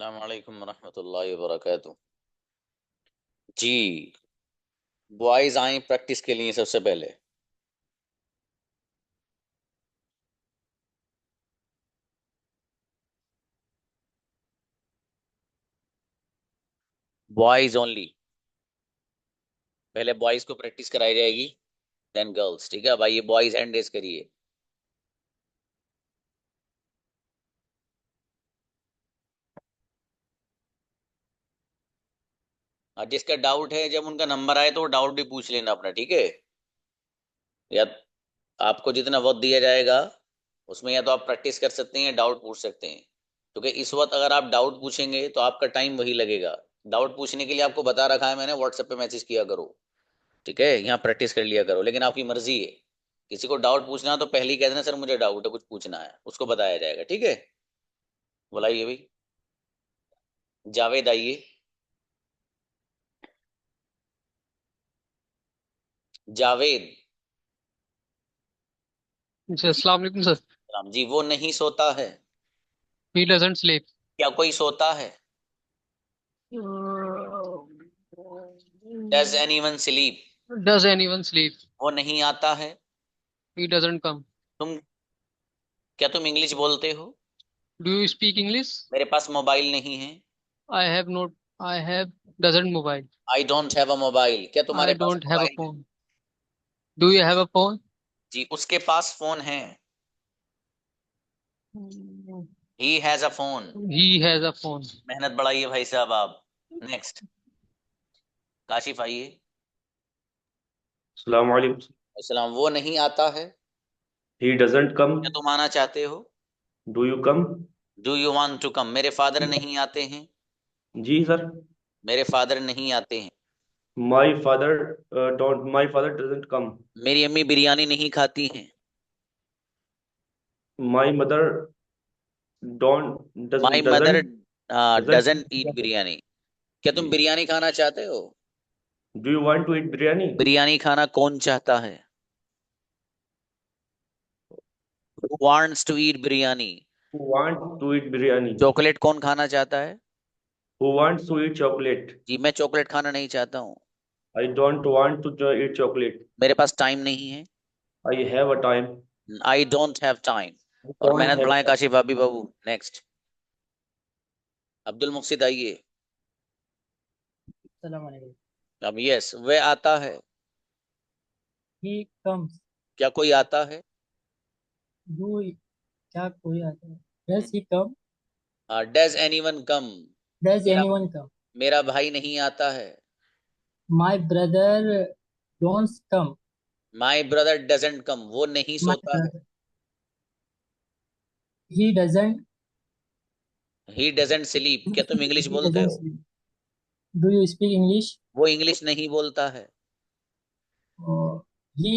अस्सलाम वालेकुम रहमतुल्लाहि व बरकातुहू। जी, बॉयज आए प्रैक्टिस के लिए सबसे पहले। Boys only. पहले बॉयज को प्रैक्टिस कराई जाएगी, देन गर्ल्स। ठीक है भाई, ये बॉयज हैंड रेज करिए। और जिसका डाउट है, जब उनका नंबर आए तो वो डाउट भी पूछ लेना अपना, ठीक है। या आपको जितना वक्त दिया जाएगा उसमें या तो आप प्रैक्टिस कर सकते हैं या डाउट पूछ सकते हैं, क्योंकि इस वक्त अगर आप डाउट पूछेंगे तो आपका टाइम वही लगेगा। डाउट पूछने के लिए आपको बता रखा है मैंने, व्हाट्सएप पे मैसेज किया करो। ठीक है, यहाँ प्रैक्टिस कर लिया करो, लेकिन आपकी मर्जी है। किसी को डाउट पूछना है तो पहले ही कह देना, सर मुझे डाउट है, कुछ पूछना है, उसको बताया जाएगा। ठीक है, बुलाइए भाई। जावेद आइए। जावेद। जी अस्सलाम वालेकुम सर। राम जी, वो नहीं सोता है। He doesn't sleep. क्या कोई सोता है? Does anyone sleep? Does anyone sleep? वो नहीं आता है। He doesn't come. तुम, क्या तुम इंग्लिश बोलते हो? Do you speak English? मेरे पास मोबाइल नहीं है। I have not. I have doesn't mobile. I don't have a mobile. क्या तुम्हारे आई पास डोंट हैव अ मोबाइल है? Phone. Do you have a phone? जी, उसके पास फोन है। He has a phone. He has a phone. मेहनत बढ़ाइए भाई साहब आप। नेक्स्ट, काशिफ आइए। अस्सलाम वालेकुम। अस्सलाम। वो नहीं आता है। He doesn't come. क्या तुम आना चाहते हो? Do you come? Do you want to come? मेरे फादर नहीं आते हैं। जी सर। मेरे फादर नहीं आते हैं। My father doesn't come. मेरी अम्मी बिरयानी नहीं खाती हैं। My mother don't my mother doesn't doesn't eat doesn't. Biryani. क्या तुम जी। बिरयानी खाना चाहते हो? Do you want to eat biryani? Biryani खाना कौन चाहता है? Who wants to eat biryani? Who want to eat biryani? Chocolate कौन खाना चाहता है? Who wants to eat chocolate? जी, मैं चॉकलेट खाना नहीं चाहता हूँ। आई don't want to eat chocolate. मेरे पास टाइम नहीं है। I have a time. I don't have time. I और डोंट मेहनत हैव बढ़ाएं टाइम। काशिफ भाभी बाबू। नेक्स्ट, अब्दुल मुक्सिद आइए। अस्सलाम वालेकुम। अब यस, वह आता है। He comes. क्या कोई आता है? Do क्या कोई आता है? Does he come? Does anyone come? Does मेरा anyone come? मेरा भाई नहीं आता है। My brother don't come. My brother doesn't come. वो नहीं My सोता है। brother he doesn't he doesn't sleep. क्या तुम इंग्लिश he बोलते doesn't हो? sleep. Do you speak English? वो इंग्लिश नहीं बोलता है। He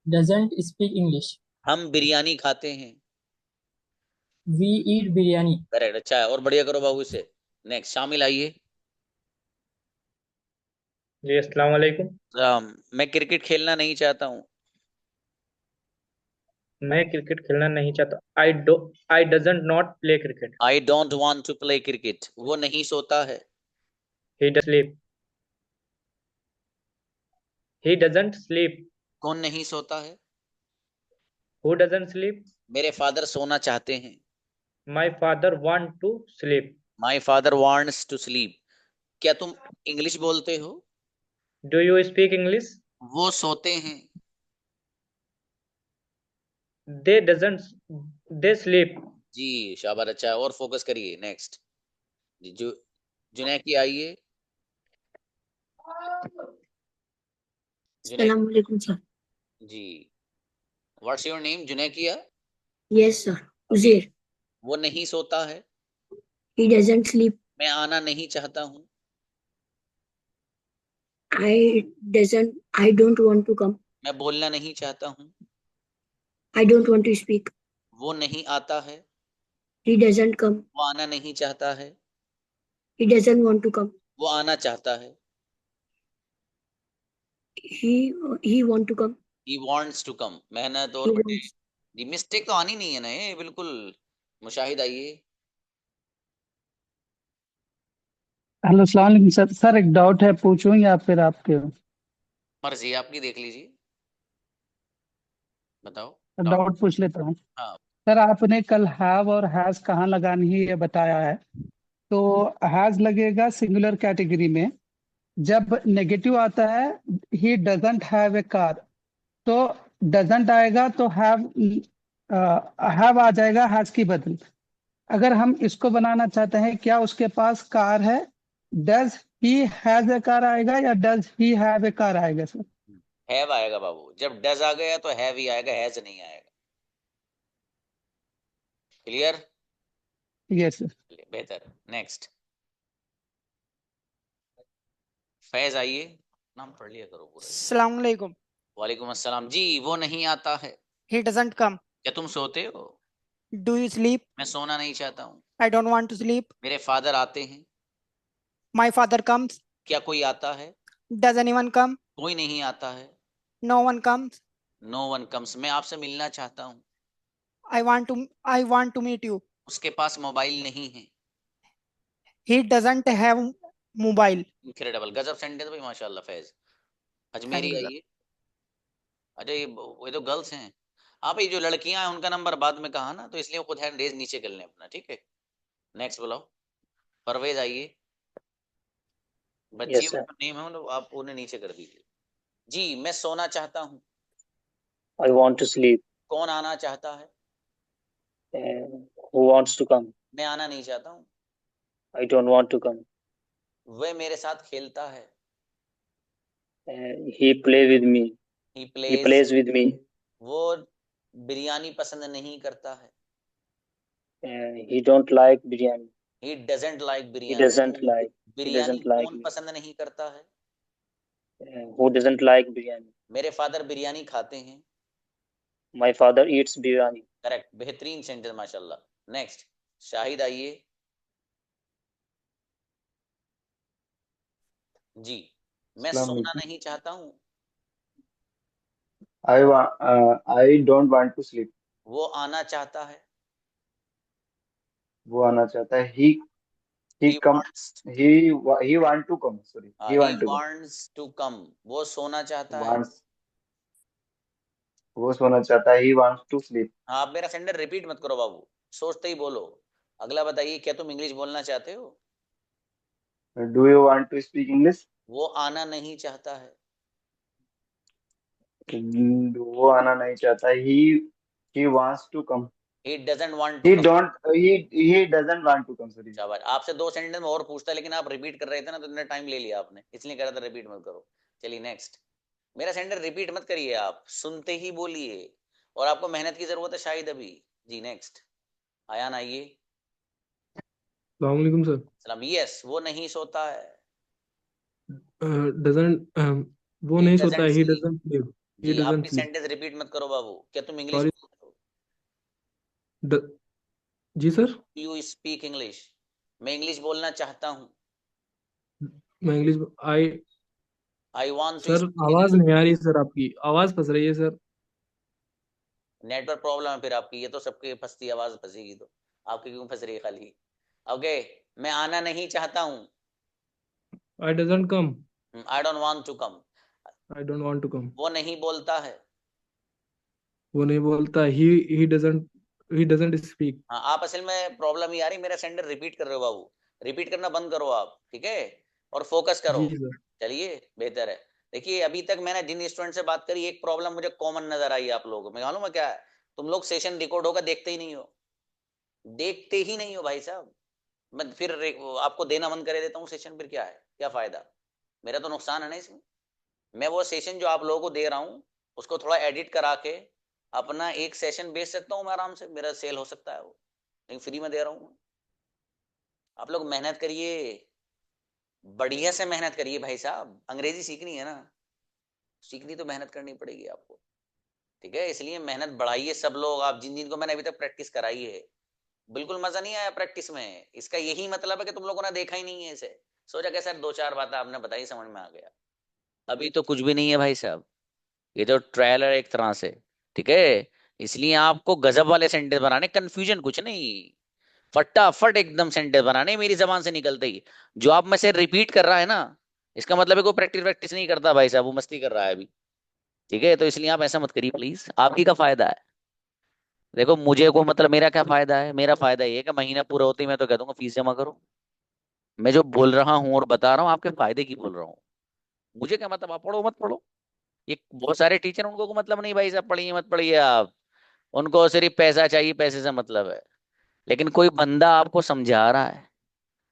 doesn't speak English. हम बिरयानी खाते हैं। We eat biryani. करेक्ट, अच्छा है, और बढ़िया करो बाबू इसे। नेक्स्ट, शामिल आइए। जी अस्सलाम वालेकुम। मैं क्रिकेट खेलना नहीं चाहता हूँ। मैं क्रिकेट खेलना नहीं चाहता। I doesn't not play cricket. I don't want to play cricket. वो नहीं सोता है। He does sleep. He doesn't sleep. कौन नहीं सोता है? Who doesn't sleep? मेरे फादर सोना चाहते हैं। My father want to sleep. My father wants to sleep. क्या तुम इंग्लिश बोलते हो? Do you speak English? वो सोते हैं। दे डजंट दे स्लीप। जी शाबाश, अच्छा है, और फोकस करिए। नेक्स्ट, जी जुनैद की आइए। जुनैद। Assalamu alaikum, sir. जी, व्हाट्स योर नेम? जुनैद किया। Yes, sir. अभी, Uzair. वो नहीं सोता है। He doesn't sleep. मैं आना नहीं चाहता हूँ। I don't want to come. मैं बोलना नहीं चाहता हूँ। I don't want to speak. वो नहीं आता है। He doesn't come. वो आना नहीं चाहता है। He doesn't want to come. वो आना चाहता है। He want to come. He wants to come. मेहनत He और बटे। wants. जी, मिस्टेक तो आनी नहीं है ना, ये बिल्कुल। मुशाहिद आइए। हेलो सलाम अलैकुम सर। सर एक डाउट है, पूछूं या फिर आपके मर्जी आपकी, देख लीजिए, बताओ। डाउट। डाउट पूछ लेता हूँ। हाँ। सर आपने कल हैव और हैज कहाँ लगानी है ये बताया है, तो हैज लगेगा सिंगुलर कैटेगरी में। जब नेगेटिव आता है he doesn't have a car, तो डजंट आएगा तो हैव आ जाएगा हैज की बदल। अगर हम इसको बनाना चाहते हैं, क्या उसके पास कार है, does he has a car आएगा या does he have a car आएगा सर? हैव आएगा बाबू, जब डज आ गया तो हैव ही आएगा, हैज नहीं आएगा। क्लियर? Yes sir. बेहतर। नेक्स्ट। फैज आइए, नाम पढ़ लिया करो पूरा। अस्सलाम वालेकुम। वालेकुम अस्सलाम जी। वो नहीं आता है। He doesn't come. क्या तुम सोते हो? Do you sleep? मैं सोना नहीं चाहता हूँ। I don't want to sleep. मेरे फादर आते हैं। My father comes. क्या कोई आता है? Does anyone come? कोई नहीं आता है। No one comes. No one comes. मैं आपसे मिलना चाहता हूँ। I want to meet you. उसके पास मोबाइल नहीं है। He doesn't have mobile. Incredible, गजब सेंटेंस भाई, माशाल्लाह Faiz. Thank Ajmeri you, sir. आइए। अच्छा ये तो गर्ल्स हैं। आप ये जो लड़कियां हैं उनका नंबर बाद में कहा ना, तो इसलिए वो खुद हैंड रेज नीचे कर लें अपना, ठीक है। नेक्स्ट बुलाओ। परवेज आइए। Yes, बच्चियों sir. का नेम है मतलब आप उन्हें नीचे कर दीजिए। जी मैं सोना चाहता हूँ। I want to sleep. कौन आना चाहता है? Who wants to come? मैं आना नहीं चाहता हूँ। I don't want to come. वह मेरे साथ खेलता है। He play with me. He He plays. plays with me. वो बिरयानी पसंद नहीं करता है। He don't like biryani. He doesn't like He biryani. doesn't like. He biryani doesn't like कौन me. पसंद नहीं करता है? Who doesn't like biryani? मेरे फादर बिरयानी खाते हैं। My father eats biryani. Correct, बेहतरीन सेंटेंस माशाल्लाह। नेक्स्ट शाहिद आइए। जी मैं अस्सलाम सोना वालेकुम। नहीं चाहता हूँ। I don't want to sleep. वो आना चाहता है। वो आना चाहता है। He he come. Wants. He want to come. Sorry. He he want to come. Wants to come. वो सोना चाहता है। Wants. वो सोना चाहता है। He wants to sleep. हाँ, आप मेरा सेंटेंस रिपीट मत करो बाबू, सोचते ही बोलो। अगला बताइए, क्या तुम इंग्लिश बोलना चाहते हो? Do you want to speak English? वो आना नहीं चाहता है। वो आना नहीं चाहता। He wants to come. He doesn't want to come. He doesn't want to come. Sorry. शाबाश। आपसे दो सेंटेंस में और पूछता, लेकिन आप रिपीट कर रहे थे ना, तो इतना टाइम ले लिया आपने, इसलिए कह रहा था रिपीट मत करो। चलिए नेक्स्ट। मेरा सेंटेंस रिपीट मत करिए, आप सुनते ही बोलिए, और आपको मेहनत की जरूरत है शायद अभी। जी नेक्स्ट। आयान आइए। वालेकुम सर। सलाम। यस वो नहीं सोता है। डजंट वो ही नहीं सोता डजंट है। He sleep. Doesn't sleep. He जी आप डजंट भी स्लीप। सेंटेंस रिपीट मत करो बाबू, क्या तुम इंग्लिश सॉरी। बोलते हो? जी सर। You speak English. मैं इंग्लिश बोलना चाहता हूँ। मैं English I I want to sir speak आवाज इंग्लिश। नहीं आ रही सर, आपकी आवाज फंस रही है सर। नेटवर्क प्रॉब्लम है फिर आपकी, ये तो सबके फंसती आवाज फंसेगी, तो आपकी क्यों फंस रही है खाली? ओके। मैं आना नहीं चाहता हूँ। I doesn't come. I don't want to come. I don't want to come. वो नहीं बोलता है। वो नहीं बोलता। He doesn't speak. हाँ, आप असल में प्रॉब्लम ही आ रही, मेरा सेंटर रिपीट कर रहे हो बाबू। रिपीट करना बंद करो आप, ठीक है, और फोकस करो। जी सर। चलिए बेहतर है। देखिए अभी तक मैंने जिन स्टूडेंट से बात करी, एक प्रॉब्लम मुझे कॉमन नजर आई आप लोगों में, मालूम है क्या है? तुम लोग सेशन रिकॉर्ड होगा देखते ही नहीं हो। देखते ही नहीं हो भाई साहब। मैं फिर आपको देना बंद करे देता हूँ सेशन, फिर क्या है, क्या फायदा? मेरा तो नुकसान है ना इसमें। मैं वो सेशन जो आप लोगों को दे रहा हूँ, उसको थोड़ा एडिट करा के अपना एक सेशन बेच सकता हूँ मैं आराम से, मेरा सेल हो सकता है वो, लेकिन फ्री में दे रहा हूँ। आप लोग मेहनत करिए, बढ़िया से मेहनत करिए भाई साहब। अंग्रेजी सीखनी है ना, सीखनी तो मेहनत करनी पड़ेगी आपको, ठीक है। इसलिए मेहनत बढ़ाइए सब लोग। आप जिन जिन को मैंने अभी तक प्रैक्टिस कराई है, बिल्कुल मजा नहीं आया प्रैक्टिस में, इसका यही मतलब है कि तुम लोगों ने देखा ही नहीं है इसे। सोचा कि सर दो चार बातें आपने बताई, समझ में आ गया। अभी तो कुछ भी नहीं है भाई साहब, ये तो ट्रायल है एक तरह से, ठीक है। इसलिए आपको गजब वाले सेंटेंस बनाने, कंफ्यूजन कुछ नहीं। फटाफट एकदम सेंटेंस बनाने मेरी जबान से निकलते ही। जो आप में से रिपीट कर रहा है ना, इसका मतलब है कोई प्रैक्टिस प्रैक्टिस नहीं करता भाई साहब, वो मस्ती कर रहा है अभी। ठीक है, तो इसलिए आप ऐसा मत करिए प्लीज, आप ही का फायदा है। देखो मुझे को मतलब मेरा क्या फायदा है, मेरा फायदा ये है कि महीना पूरा होते ही मैं तो कह दूंगा फीस जमा करो। मैं जो बोल रहा हूँ और बता रहा हूँ आपके फायदे की बोल रहा हूँ। मुझे क्या मतलब, आप पढ़ो मत पढ़ो, ये बहुत सारे टीचर उनको को मतलब नहीं भाई साहब, पढ़िए मत पढ़िए आप, उनको सिर्फ पैसा चाहिए, पैसे से मतलब है। लेकिन कोई बंदा आपको समझा रहा है,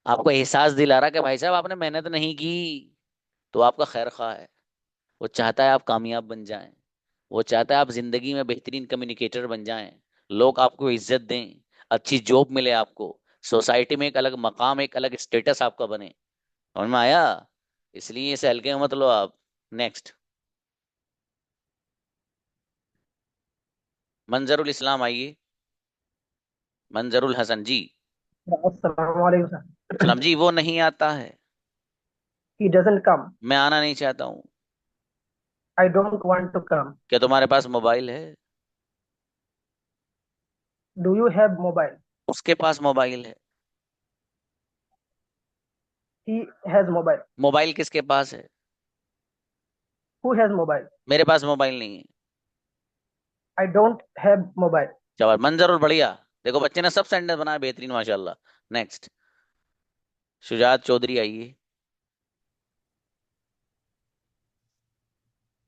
आपको एहसास दिला रहा है कि भाई साहब आपने मेहनत नहीं की, तो आपका खैर खा है। वो चाहता है आप कामयाब बन जाएं, वो चाहता है आप जिंदगी में बेहतरीन कम्युनिकेटर बन जाएं, लोग आपको इज्जत दें, अच्छी जॉब मिले आपको, सोसाइटी में एक अलग मकाम, एक अलग स्टेटस आपका बने। समझ में आया? इसलिए इसे हल्के में मत लो आप। नेक्स्ट, मंजरुल इस्लाम आइए। मंजरुल हसन जी। अस्सलाम वालेकुम सर। सलाम जी, वो नहीं आता है। He doesn't come. मैं आना नहीं चाहता हूँ। I don't want to come. क्या तुम्हारे पास मोबाइल है? Do you have mobile? उसके पास मोबाइल है। He has mobile. मोबाइल किसके पास है? Who has mobile? मेरे पास मोबाइल नहीं है। I don't have mobile. चलो मंजरुल बढ़िया। देखो बच्चे ने सब सेंटेंस बनाया बेहतरीन माशाल्लाह। नेक्स्ट, शुजात चौधरी आइए।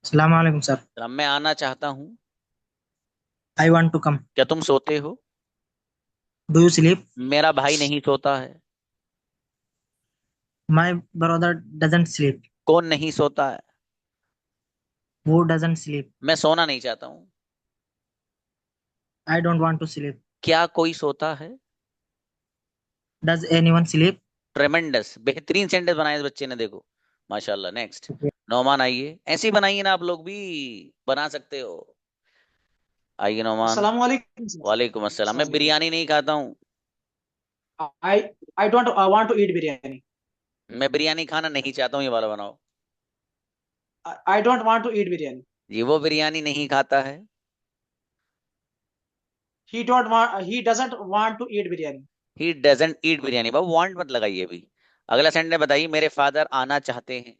अस्सलाम वालेकुम सर। सलाम, मैं आना चाहता हूँ। I want to come. क्या तुम सोते हो? Do you sleep? मेरा भाई नहीं सोता है। My brother doesn't sleep. कौन नहीं सोता है? Who doesn't sleep? मैं सोना नहीं चाहता हूँ। I don't want to sleep. क्या कोई सोता है? Does anyone sleep? ट्रेमेंडस, बेहतरीन सेंटेंस बनाए इस बच्चे ने, देखो माशाल्लाह। नेक्स्ट, नौमान आइए। ऐसे ही बनाइए ना, आप लोग भी बना सकते हो। आइए नौमान। अस्सलाम वालेकुम सर। वालेकुम अस्सलाम। मैं बिरयानी नहीं खाता हूँ। I I don't want to eat biryani. मैं बिरयानी खाना नहीं चाहता हूँ, ये वाला बनाओ। I don't want to eat biryani. ये वो बिरयानी नहीं खाता है। He doesn't want to eat biryani. He doesn't eat biryani, Babu want मत लगाइए अभी। अगला सेंटेंस बताइए, मेरे फादर आना चाहते हैं।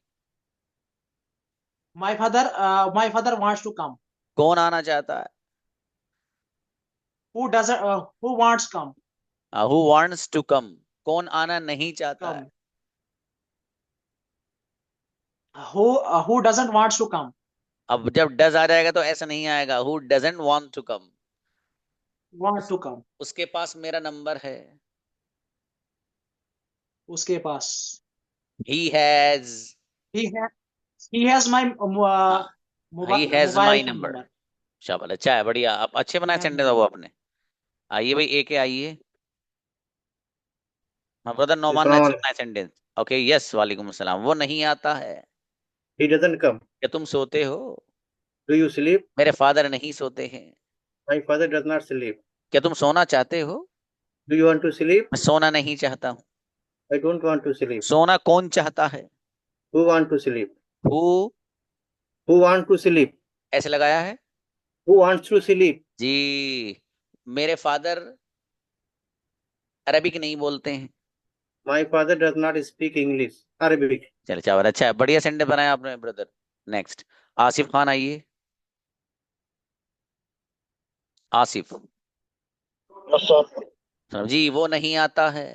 My father wants to come. कौन आना चाहता है? Who wants come? Who wants to come. कौन आना नहीं चाहता है? Come. Who doesn't wants to come? अब जब डज आ जाएगा तो ऐसा नहीं आएगा, who doesn't want to come. Want to come. उसके पास मेरा नंबर है। उसके पास। He has. He has he has my he has mobile my phone number. number. शाबाश, अच्छा है, बढ़िया। आप अच्छे बनाए Has सेंटेंस my वो number. आपने। आइए भाई, एक आइए। हाँ ब्रदर नौमान ने अस्सलाम अच्छे वालेकुम। बनाए सेंटेंस। ओके यस, वालेकुम अस्सलाम। वो नहीं आता है। He doesn't come. क्या तुम सोते हो? Do you sleep? मेरे फादर नहीं सोते हैं। My father does not sleep. क्या तुम सोना चाहते हो? Do you want to sleep? मैं सोना नहीं चाहता हूँ। I don't want to sleep. सोना कौन चाहता है? Who want to sleep? Who. Who want to sleep? ऐसे लगाया है Who wants to sleep? जी। मेरे फादर अरबिक नहीं बोलते हैं। My father does not speak English. Arabic. चलो चावल, अच्छा है, बढ़िया सेंटेंस बनाया आपने ब्रदर। नेक्स्ट, आसिफ खान आइए। आसिफ। Yes, sir. सलाम जी, वो नहीं आता है।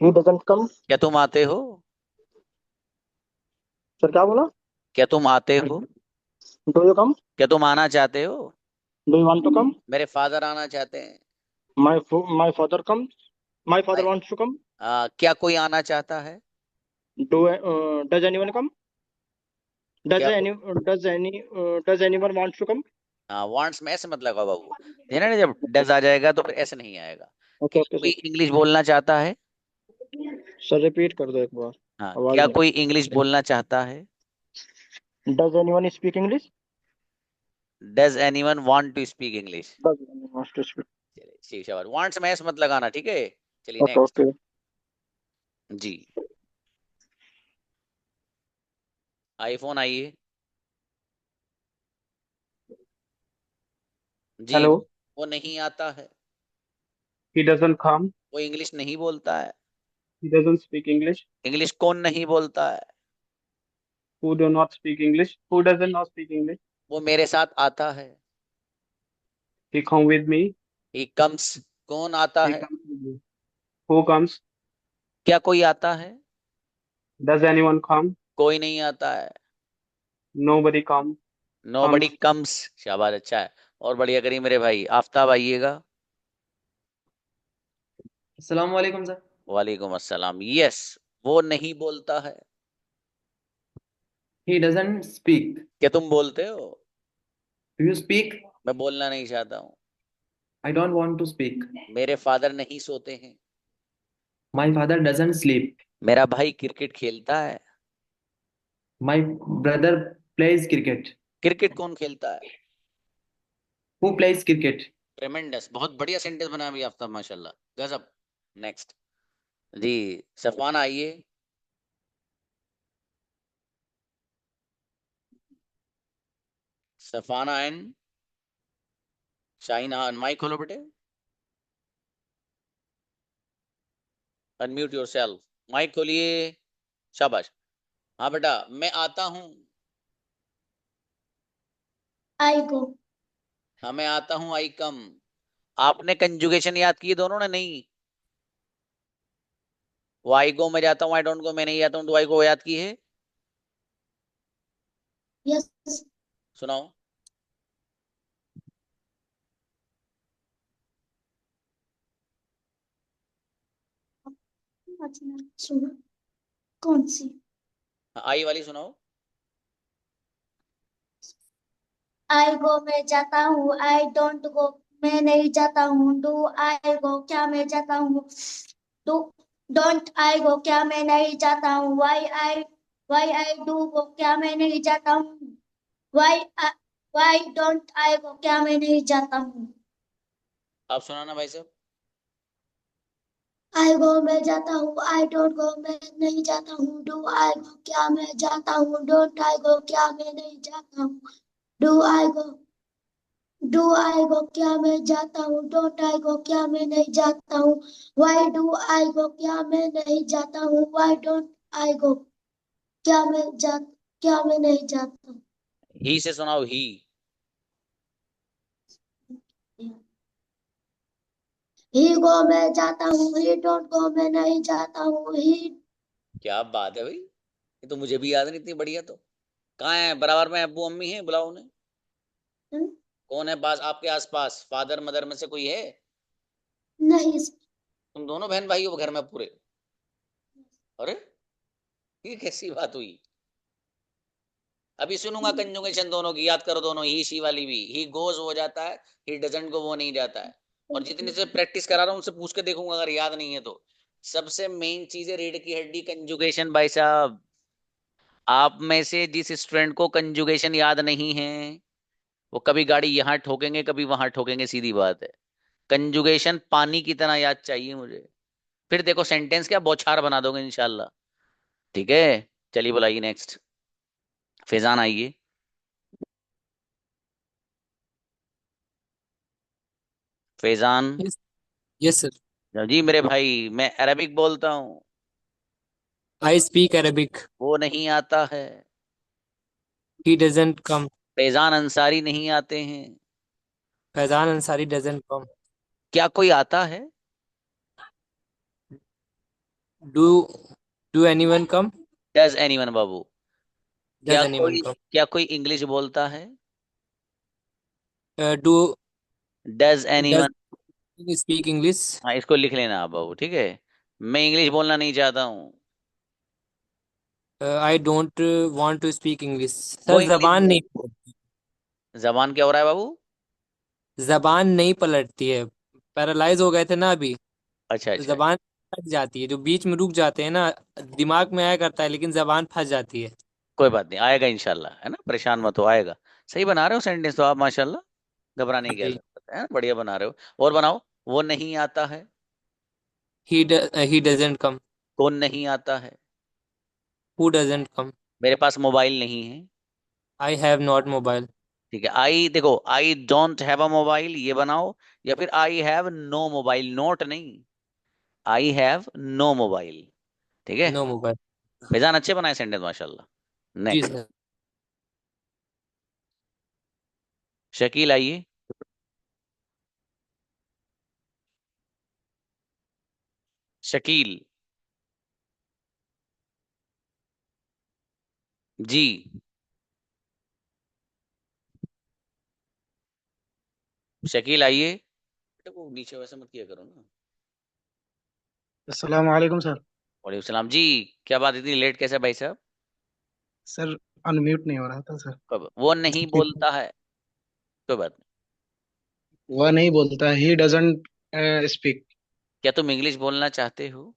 He doesn't come. क्या तुम आते हो? सर क्या बोला? क्या तुम आते हो? Do you come? क्या तुम आना चाहते हो? Do you want to come? मेरे फादर आना चाहते हैं। My father comes. My father भाई, wants to come. क्या कोई आना चाहता है? Does anyone come? क्या Does anyone wants to come? Wants में ऐसे मत लगाओ बाबू, है ना, जब डज आ जाएगा तो फिर ऐसे नहीं आएगा। Okay, कोई sir. इंग्लिश बोलना चाहता है? सर रिपीट कर दो एक बार, हाँ, आवाज क्या नहीं। कोई इंग्लिश बोलना चाहता है? Does anyone speak English? Does anyone want to speak English? Does anyone wants to speak? चलिए ठीक है, वांट्स में ऐसे मत लगाना, ठीक है। चलिए Okay, नेक्स्ट okay. जी। आईफोन आइए। जी, Hello. वो नहीं आता है। He doesn't come. वो इंग्लिश नहीं बोलता है। He doesn't speak English. English कौन नहीं बोलता है? Who do not speak English? Who doesn't not speak English? वो मेरे साथ आता है। He come with me. He comes. कौन आता He है? comes with me. Who comes? क्या कोई आता है? Does anyone come? कोई नहीं आता है। Nobody come. Nobody Comes. Comes. शाबाश, अच्छा है। और बढ़िया करिए मेरे भाई। आफ्ताब आइएगा। अस्सलाम वालेकुम सर। वालेकुम अस्सलाम। यस, वो नहीं बोलता है। He doesn't speak. क्या तुम बोलते हो? Do you speak? मैं बोलना नहीं चाहता हूँ। I don't want to speak. मेरे फादर नहीं सोते हैं। My father doesn't sleep. मेरा भाई क्रिकेट खेलता है। My brother plays cricket. Cricket कौन खेलता है? Who plays cricket? ट्रेमेंडस, बहुत बढ़िया सेंटेंस बनाया भी आफ्ताब, माशाल्लाह, गजब। नेक्स्ट जी, सफवान आइए। सफाना एंड शाहीन, हाँ माइक खोलो बेटे। अनम्यूट योरसेल्फ, माइक खोलिए। शाबाश। हाँ बेटा, मैं आता हूँ। I go. हाँ मैं आता हूँ, आई कम। आपने कंजुगेशन याद की दोनों ने? नहीं। वो आई गो मैं जाता हूँ, आई डोंट गो मैं नहीं जाता हूँ, तो आई गो याद की है? Yes. सुनाओ। सुनो कौन सी? आई वाली सुनाओ। आई गो मैं जाता हूँ, आई डोंट गो मैं नहीं जाता हूँ, डू आई गो क्या मैं जाता हूँ, डू डोंट आई गो क्या मैं नहीं जाता हूँ, वाई आई डू गो क्या मैं नहीं जाता हूँ, वाई डोंट आई गो क्या मैं नहीं जाता हूँ। आप सुनाना भाई साहब। आई गो मैं जाता हूँ, आई डोंट गो मैं नहीं जाता हूँ, डू आई गो क्या मैं जाता हूँ, डोंट आई गो क्या मैं नहीं जाता हूँ, डू आई गो क्या मैं जाता हूँ, डोंट आई गो क्या मैं नहीं जाता हूँ, वाई डू आई गो क्या मैं नहीं जाता हूँ, वाई डोंट आई गो क्या मैं नहीं जाता हूँ। ही से सुनाओ, ही। ही गो मैं जाता हूँ, ही डोंट गो मैं नहीं जाता हूँ, ही। क्या बात है भाई, ये तो मुझे भी याद नहीं, इतनी बढ़िया। तो कहाँ है बराबर में? अब्बू अम्मी है, बुलाओ उन्हें। कौन है पास आपके आसपास? फादर मदर में से कोई है? नहीं। तुम दोनों बहन भाई हो घर में पूरे? अरे ये कैसी बात हुई? अभी सुनूंगा कंजुगेशन दोनों की, याद करो दोनों। ही शी वाली भी, ही गोज हो जाता है, ही डजंट गो वो नहीं जाता है। और जितने से प्रैक्टिस करा रहा हूँ उनसे पूछ के देखूंगा, अगर याद नहीं है तो। सबसे मेन चीज है रीढ़ की हड्डी, कंजुगेशन। भाई साहब, आप में से जिस स्टूडेंट को कंजुगेशन याद नहीं है, वो कभी गाड़ी यहाँ ठोकेंगे, कभी वहां ठोकेंगे, सीधी बात है। कंजुगेशन पानी की तरह याद चाहिए मुझे। फिर देखो सेंटेंस क्या बौछार बना दोगे इंशाल्लाह। ठीक है, चलिए बुलाइए नेक्स्ट। फैजान आइए। फैजान। Yes, yes, sir. जी मेरे भाई, मैं अरबिक बोलता हूँ। I speak Arabic. वो नहीं आता है। He doesn't come. Faizan Ansari नहीं आते हैं। Faizan Ansari doesn't come. क्या कोई आता है? Do do anyone come? Does anyone Babu. Does anyone come? क्या कोई इंग्लिश बोलता है? Do does does anyone. he speak English? हाँ, इसको लिख लेना आप बाबू, ठीक है। मैं इंग्लिश बोलना नहीं चाहता हूँ। I don't want to speak English. वो सर इंग्लिश जबान बोल। नहीं जबान क्या हो रहा है बाबू? जबान नहीं पलटती है। पैरालाइज हो गए थे ना अभी, अच्छा तो अच्छा। जबान फंस जाती है, जो बीच में रुक जाते हैं ना, दिमाग में आया करता है लेकिन जबान फंस जाती है। कोई बात नहीं, आएगा इंशाल्लाह, है ना, परेशान मत हो, आएगा। सही बना रहे हो सेंटेंस तो आप, माशाल्लाह, घबराने की क्या जी। जरूरत है, बढ़िया बना रहे हो। और बनाओ। वो नहीं आता है। He doesn't come. कौन नहीं आता है? Who doesn't come? मेरे पास मोबाइल नहीं है। I have not mobile. ठीक है, आई देखो, I don't have a mobile, ये बनाओ। या फिर I have no mobile, not नहीं। I have no mobile. ठीक है, नो मोबाइल। फैजान अच्छे बनाए सेंटेंस माशाल्लाह। जी नेक्स्ट, सर। शकील आइए। शकील जी। शकील आइए। बेटा वो नीचे वैसे मत किया करो ना। अस्सलाम वालेकुम सर। वालेकुम सलाम जी। क्या बात, इतनी लेट कैसे भाई साहब? सर अनम्यूट नहीं हो रहा था सर। कब वो नहीं बोलता है? कोई बात नहीं। वह नहीं बोलता, ही डजंट स्पीक। क्या तुम इंग्लिश बोलना चाहते हो?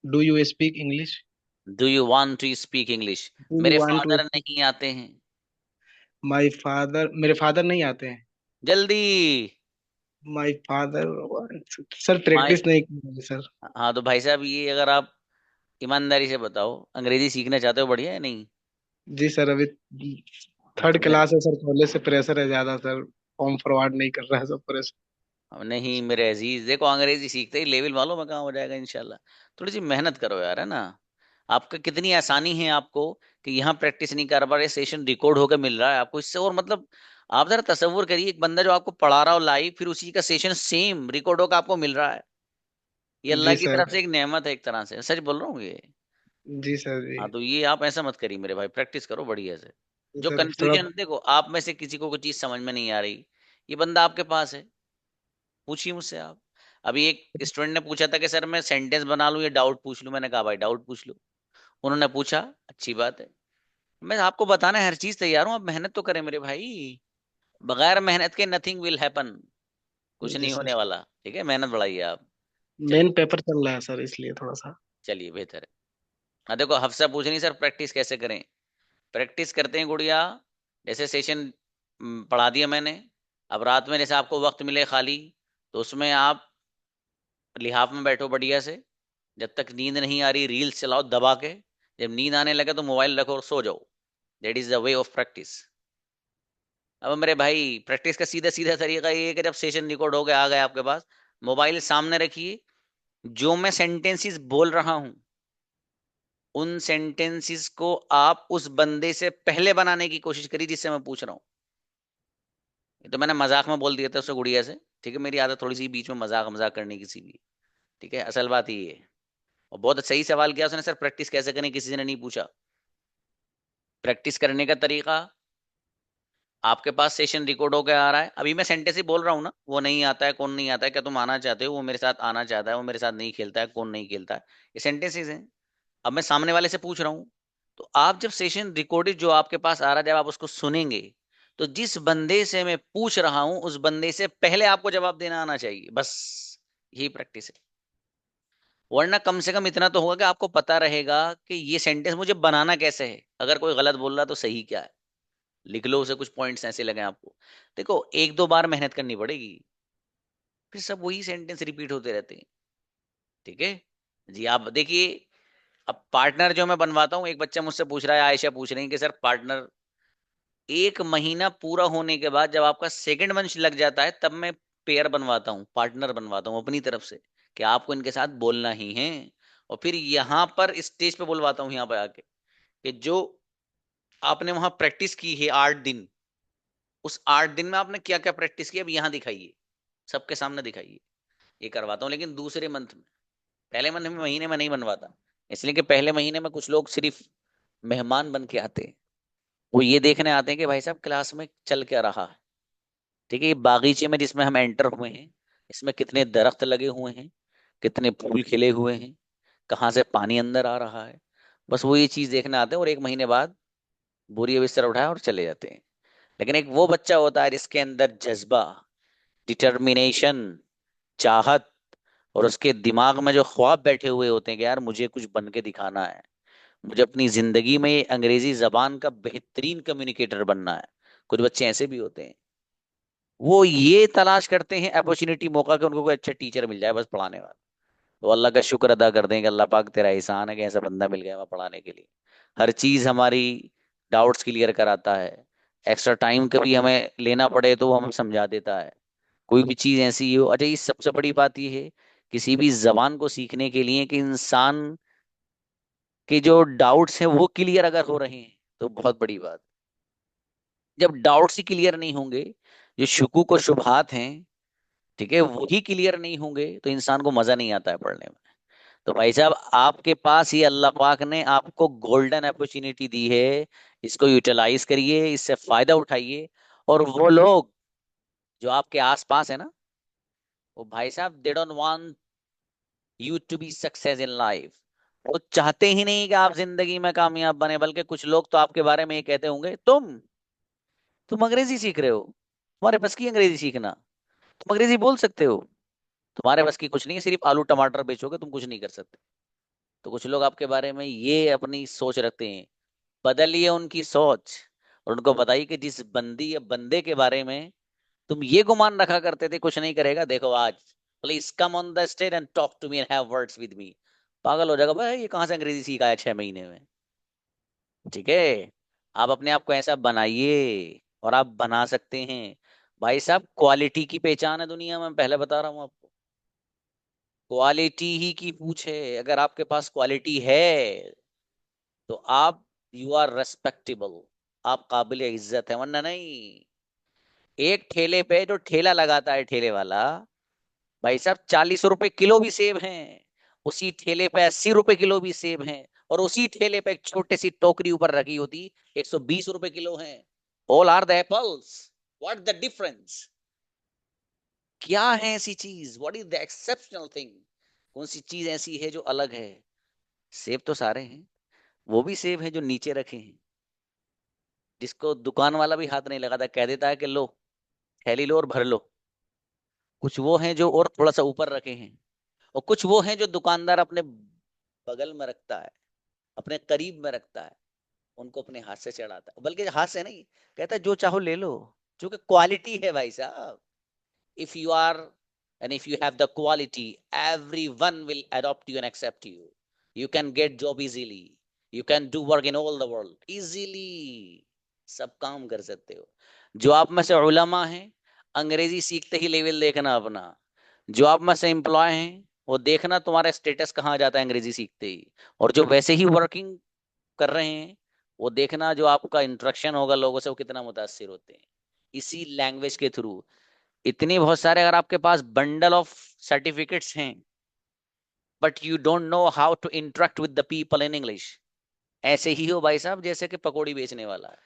Do you speak English? Do you want to speak English? Do you मेरे वांट टू फादर स्पीक? नहीं आते हैं। माय फादर, मेरे फादर नहीं आते हैं। जल्दी। My father. Sir my, practice नहीं की है सर। हाँ तो भाई साहब ये अगर आप ईमानदारी से बताओ, अंग्रेजी सीखना चाहते हो, बढ़िया है नहीं? जी सर, अभी थर्ड क्लास है सर, कॉलेज से प्रेशर है ज्यादा सर। फॉर्म फॉरवर्ड नहीं कर रहा है सब प्रेशर। नहीं मेरे अजीज, देखो अंग्रेजी सीखते ही लेवल मालूम है कहाँ हो जाएगा इंशाल्लाह। थोड़ी सी मेहनत करो यार, है ना? आपका कितनी आसानी है आपको कि यहाँ प्रैक्टिस नहीं कर पा रहे, सेशन रिकॉर्ड होकर मिल रहा है आपको, इससे और मतलब आप जरा तसव्वुर करिए, एक बंदा जो आपको पढ़ा रहा हो लाइव, फिर उसी का सेशन सेम रिकॉर्ड होकर आपको मिल रहा है। ये अल्लाह जी की सर। तरफ से एक नेमत है, एक तरह से सच बोल रहा हूँ ये। जी सर जी। हाँ तो ये आप ऐसा मत करिए मेरे भाई, प्रैक्टिस करो बढ़िया से। जी जो सर थोड़ा। कंफ्यूजन, देखो आप में से किसी को कोई चीज समझ में नहीं आ रही, ये बंदा आपके पास है, पूछिए मुझसे आप। अभी एक स्टूडेंट ने पूछा था कि सर मैं सेंटेंस बना लूं या डाउट पूछ लूं, मैंने कहा भाई डाउट पूछ लो। उन्होंने पूछा, अच्छी बात है, मैं आपको बताना है हर चीज तैयार हूं, आप मेहनत तो करें मेरे भाई। बगैर मेहनत के नथिंग विल हैपन, कुछ जी नहीं होने सर। वाला। ठीक है, मेहनत बढ़ाइए आप। मेन चलिए, पेपर चल रहा है सर, इसलिए थोड़ा सा। चलिए बेहतर है। हाँ देखो हफ्सा पूछ रही सर प्रैक्टिस कैसे करें। प्रैक्टिस करते हैं गुड़िया, जैसे सेशन पढ़ा दिया मैंने, अब रात में जैसे आपको वक्त मिले खाली, तो उसमें आप लिहाफ में बैठो बढ़िया से, जब तक नींद नहीं आ रही रील्स चलाओ दबा के, जब नींद आने लगे तो मोबाइल रखो और सो जाओ। That is the way of practice. अब मेरे भाई प्रैक्टिस का सीधा सीधा तरीका ये है कि जब सेशन रिकॉर्ड हो गया आ गया आपके पास, मोबाइल सामने रखिए, जो मैं सेंटेंसेस बोल रहा हूं उन सेंटेंसेस को आप उस बंदे से पहले बनाने की कोशिश करिए जिससे मैं पूछ रहा हूँ। ये तो मैंने मजाक में बोल दिया था उससे गुड़िया से, ठीक है, मेरी आदत थोड़ी सी बीच में मजाक मजाक करने की सी भी है, ठीक है, असल बात ये है। और बहुत सही सवाल किया उसने, सर प्रैक्टिस कैसे करें, किसी ने नहीं पूछा। प्रैक्टिस करने का तरीका, आपके पास सेशन रिकॉर्ड होकर आ रहा है, अभी मैं सेंटेंस ही बोल रहा हूँ ना, वो नहीं आता है, कौन नहीं आता है, क्या तुम आना चाहते हो, वो मेरे साथ आना चाहता है, वो मेरे साथ नहीं खेलता है, कौन नहीं खेलता है, ये सेंटेंसेस हैं। अब मैं सामने वाले से पूछ रहा हूँ, तो आप जब सेशन रिकॉर्डेड जो आपके पास आ रहा है जब आप उसको सुनेंगे, तो जिस बंदे से मैं पूछ रहा हूं उस बंदे से पहले आपको जवाब देना आना चाहिए, बस यही प्रैक्टिस है। वरना कम से कम इतना तो होगा कि आपको पता रहेगा कि ये सेंटेंस मुझे बनाना कैसे है, अगर कोई गलत बोल रहा तो सही क्या है, लिख लो उसे, कुछ पॉइंट्स ऐसे लगे आपको। देखो एक दो बार मेहनत करनी पड़ेगी, फिर सब वही सेंटेंस रिपीट होते रहते हैं। ठीक है जी, आप देखिए, अब पार्टनर जो मैं बनवाता हूँ, एक बच्चा मुझसे पूछ रहा है, आयशा पूछ रही है कि सर पार्टनर, एक महीना पूरा होने के बाद जब आपका सेकंड मंथ लग जाता है तब मैं पेयर बनवाता हूँ, पार्टनर बनवाता हूँ अपनी तरफ से, कि आपको इनके साथ बोलना ही है। और फिर यहाँ पर स्टेज पे बुलवाता हूँ यहाँ पे आके, कि जो आपने वहां प्रैक्टिस की है 8 दिन, उस 8 दिन में आपने क्या क्या प्रैक्टिस की अब यहाँ दिखाइए, सबके सामने दिखाइए। ये करवाता हूँ, लेकिन दूसरे मंथ में, पहले मंथ में महीने में नहीं बनवाता, इसलिए कि पहले महीने में कुछ लोग सिर्फ मेहमान बन के आते हैं, वो ये देखने आते हैं कि भाई साहब क्लास में चल क्या रहा है। ठीक है, ये बागीचे में जिसमें हम एंटर हुए हैं, इसमें कितने दरख्त लगे हुए हैं, कितने फूल खिले हुए हैं, कहाँ से पानी अंदर आ रहा है, बस वो ये चीज देखने आते हैं, और एक महीने बाद बोरी बिस्तर उठाए और चले जाते हैं। लेकिन एक वो बच्चा होता है जिसके अंदर जज्बा, डिटर्मिनेशन, चाहत, और उसके दिमाग में जो ख्वाब बैठे हुए होते हैं कि यार मुझे कुछ बन के दिखाना है, मुझे अपनी जिंदगी में अंग्रेजी जबान का बेहतरीन कम्युनिकेटर बनना है। कुछ बच्चे ऐसे भी होते हैं, वो ये तलाश करते हैं अपॉर्चुनिटी, मौका, कि उनको कोई अच्छा टीचर मिल जाए बस पढ़ाने वाला। तो अल्लाह का शुक्र अदा कर दें कि अल्लाह पाक तेरा एहसान है कि ऐसा बंदा मिल गया वहाँ पढ़ाने के लिए, हर चीज हमारी डाउट्स क्लियर कराता है, एक्स्ट्रा टाइम कभी हमें लेना पड़े तो वो हमें समझा देता है, कोई भी चीज ऐसी हो। अच्छा ये सबसे बड़ी बात ये है किसी भी जबान को सीखने के लिए कि इंसान के जो डाउट्स हैं वो क्लियर अगर हो रहे हैं तो बहुत बड़ी बात। जब डाउट्स ही क्लियर नहीं होंगे, जो शुकूक और शुबहात हैं, ठीक है, वही क्लियर नहीं होंगे तो इंसान को मजा नहीं आता है पढ़ने में। तो भाई साहब, आपके पास ये अल्लाह पाक ने आपको गोल्डन अपॉर्चुनिटी दी है, इसको यूटिलाइज करिए, इससे फायदा उठाइए। और वो लोग जो आपके आसपास है ना, वो भाई साहब they don't want you to be success in life. वो चाहते ही नहीं कि आप जिंदगी में कामयाब बने, बल्कि कुछ लोग तो आपके बारे में ये कहते होंगे, तुम अंग्रेजी सीख रहे हो, तुम्हारे बस की अंग्रेजी सीखना, तुम अंग्रेजी बोल सकते हो, तुम्हारे बस की कुछ नहीं है, सिर्फ आलू टमाटर बेचोगे, तुम कुछ नहीं कर सकते। तो कुछ लोग आपके बारे में ये अपनी सोच रखते हैं। बदलिए उनकी सोच और उनको बताइए कि जिस बंदी या बंदे के बारे में तुम ये गुमान रखा करते थे कुछ नहीं करेगा, देखो आज, please come on the stage and talk to me and have words with me. पागल हो जाएगा भाई, ये कहाँ से अंग्रेजी सीखा है 6 महीने में। ठीक है, आप अपने आप को ऐसा बनाइए और आप बना सकते हैं। भाई साहब, क्वालिटी की पहचान है दुनिया में, मैं पहले बता रहा हूं आपको, क्वालिटी ही की पूछ है। अगर आपके पास क्वालिटी है तो आप, यू आर रेस्पेक्टेबल, आप काबिल इज्जत है, वरना नहीं। एक ठेले पे जो ठेला लगाता है ठेले वाला, भाई साहब 40 रुपए किलो भी सेब हैं, उसी ठेले पे 80 रुपए किलो भी सेब हैं, और उसी ठेले पे एक छोटी सी टोकरी ऊपर रखी होती, 120 रुपए किलो हैं। All are the apples, what the difference? क्या है ऐसी चीज, what is the exceptional thing? कौन सी चीज ऐसी है जो अलग है? सेब तो सारे हैं, वो भी सेब है जो नीचे रखे हैं, जिसको दुकान वाला भी हाथ नहीं लगाता, कह देता है कि लो, थैली लो और भर लो। कुछ वो हैं जो और थोड़ा सा ऊपर रखे हैं, और कुछ वो हैं जो दुकानदार अपने बगल में रखता है, अपने करीब में रखता है, उनको अपने हाथ से चढ़ाता है, बल्कि हाथ से नहीं, कहता है जो चाहो ले लो, जो कि क्वालिटी है भाई साहब। If you are and if you have the quality, everyone will adopt you and accept you. You can get job easily, you can do work in all the world easily, सब काम कर सकते हो। जो आप में से उलमा हैं, अंग्रेजी सीखते ही लेवल देखना अपना। जो आप में से एम्प्लॉय हैं, वो देखना तुम्हारा स्टेटस कहाँ जाता है अंग्रेजी सीखते ही। और जो वैसे ही वर्किंग कर रहे हैं, वो देखना जो आपका इंटरेक्शन होगा लोगों से, वो कितना मुतासिर होते हैं इसी लैंग्वेज के थ्रू। इतनी बहुत सारे, अगर आपके पास बंडल ऑफ सर्टिफिकेट्स हैं, but you don't know how to interact with the people in English, ऐसे ही हो भाई साहब जैसे कि पकौड़ी बेचने वाला है,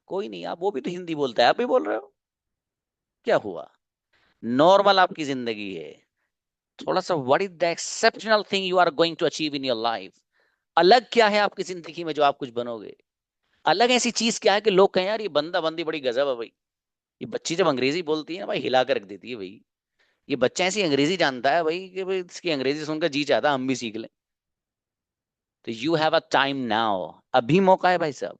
कोई नहीं, आप वो भी तो हिंदी बोलता है, आप भी बोल रहे हो, क्या हुआ? नॉर्मल आपकी जिंदगी है। थोड़ा सा, what is the exceptional thing you are going to achieve in your life? अलग क्या है आपकी जिंदगी में जो आप कुछ बनोगे? अलग ऐसी चीज क्या है कि लोग कहें यार ये बंदा बंदी बड़ी गजब है भाई, ये बच्ची जब अंग्रेजी बोलती है ना भाई, हिला कर रख देती है भाई, ये बच्चा ऐसी अंग्रेजी जानता है भाई कि भाई इसकी अंग्रेजी सुनकर जी चाहता हम भी सीख लें। तो you have a time now, अभी मौका है भाई साहब,